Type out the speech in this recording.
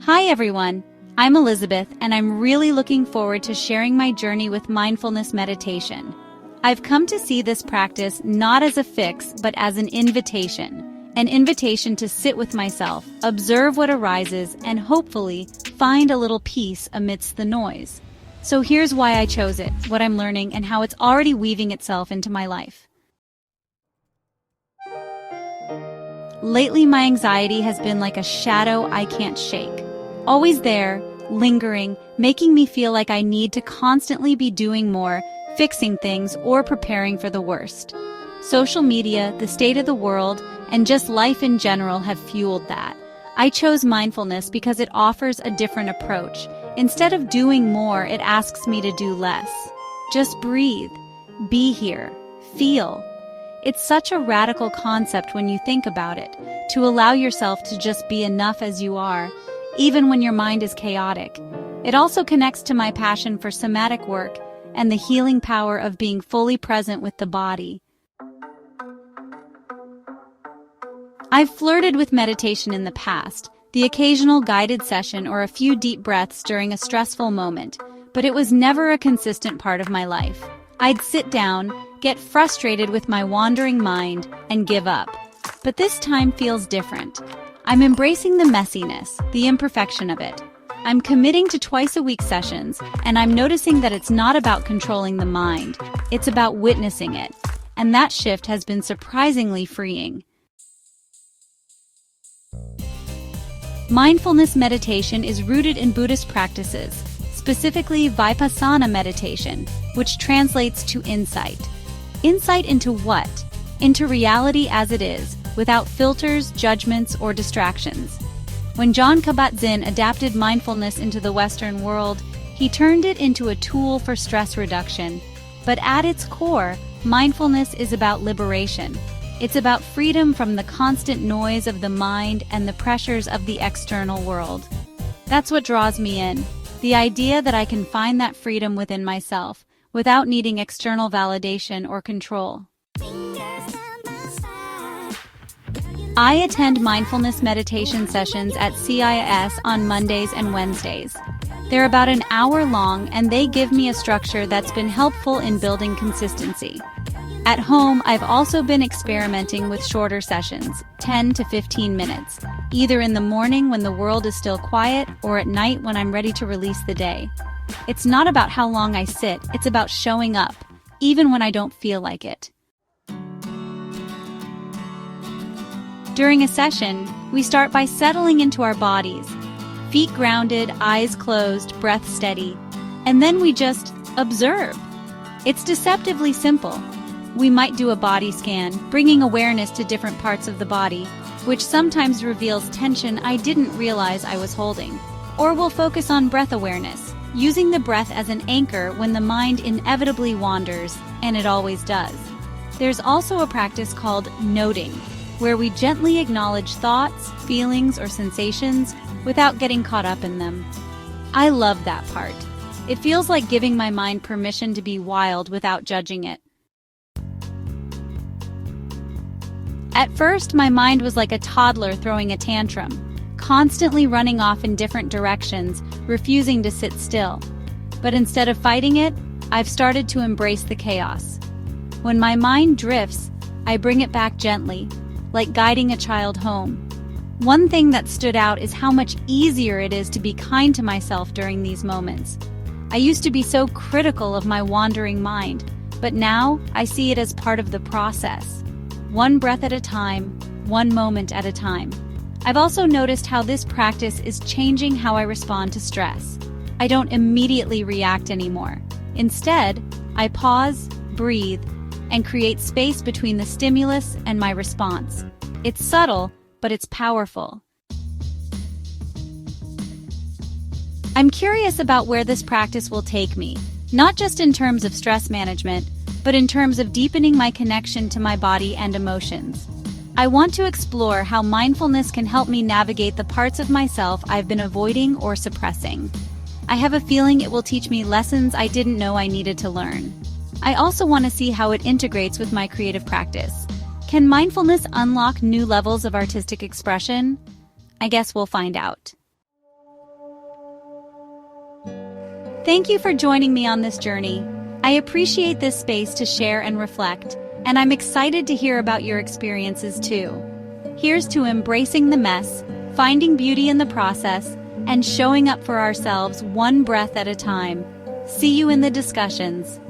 Hi everyone, I'm Elizabeth and I'm really looking forward to sharing my journey with mindfulness meditation. I've come to see this practice not as a fix but as an invitation to sit with myself, observe what arises, and hopefully find a little peace amidst the noise. So here's why I chose it, what I'm learning, and how it's already weaving itself into my life. Lately, my anxiety has been like a shadow I can't shake. Always there, lingering, making me feel like I need to constantly be doing more, fixing things, or preparing for the worst. Social media, the state of the world, and just life in general have fueled that. I chose mindfulness because it offers a different approach. Instead of doing more, it asks me to do less. Just breathe, be here, feel. It's such a radical concept when you think about it, to allow yourself to just be enough as you are, even when your mind is chaotic. It also connects to my passion for somatic work and the healing power of being fully present with the body. I've flirted with meditation in the past, the occasional guided session or a few deep breaths during a stressful moment, but it was never a consistent part of my life. I'd sit down, get frustrated with my wandering mind, and give up. But this time feels different. I'm embracing the messiness, the imperfection of it. I'm committing to twice-a-week sessions, and I'm noticing that it's not about controlling the mind, it's about witnessing it. And that shift has been surprisingly freeing. Mindfulness meditation is rooted in Buddhist practices, specifically Vipassana meditation, which translates to insight. Insight into what? Into reality as it is, without filters, judgments, or distractions. When Jon Kabat-Zinn adapted mindfulness into the Western world, he turned it into a tool for stress reduction. But at its core, mindfulness is about liberation. It's about freedom from the constant noise of the mind and the pressures of the external world. That's what draws me in, the idea that I can find that freedom within myself, without needing external validation or control. I attend mindfulness meditation sessions at CIS on Mondays and Wednesdays. They're about an hour long and they give me a structure that's been helpful in building consistency. At home, I've also been experimenting with shorter sessions, 10 to 15 minutes, either in the morning when the world is still quiet or at night when I'm ready to release the day. It's not about how long I sit, it's about showing up, even when I don't feel like it. During a session, we start by settling into our bodies, feet grounded, eyes closed, breath steady, and then we just observe. It's deceptively simple. We might do a body scan, bringing awareness to different parts of the body, which sometimes reveals tension I didn't realize I was holding. Or we'll focus on breath awareness, using the breath as an anchor when the mind inevitably wanders, and it always does. There's also a practice called noting, where we gently acknowledge thoughts, feelings, or sensations without getting caught up in them. I love that part. It feels like giving my mind permission to be wild without judging it. At first, my mind was like a toddler throwing a tantrum, constantly running off in different directions, refusing to sit still. But instead of fighting it, I've started to embrace the chaos. When my mind drifts, I bring it back gently, like guiding a child home. One thing that stood out is how much easier it is to be kind to myself during these moments. I used to be so critical of my wandering mind, but now I see it as part of the process. One breath at a time, one moment at a time. I've also noticed how this practice is changing how I respond to stress. I don't immediately react anymore. Instead, I pause, breathe, and create space between the stimulus and my response. It's subtle, but it's powerful. I'm curious about where this practice will take me, not just in terms of stress management, but in terms of deepening my connection to my body and emotions. I want to explore how mindfulness can help me navigate the parts of myself I've been avoiding or suppressing. I have a feeling it will teach me lessons I didn't know I needed to learn. I also want to see how it integrates with my creative practice. Can mindfulness unlock new levels of artistic expression? I guess we'll find out. Thank you for joining me on this journey. I appreciate this space to share and reflect, and I'm excited to hear about your experiences too. Here's to embracing the mess, finding beauty in the process, and showing up for ourselves one breath at a time. See you in the discussions.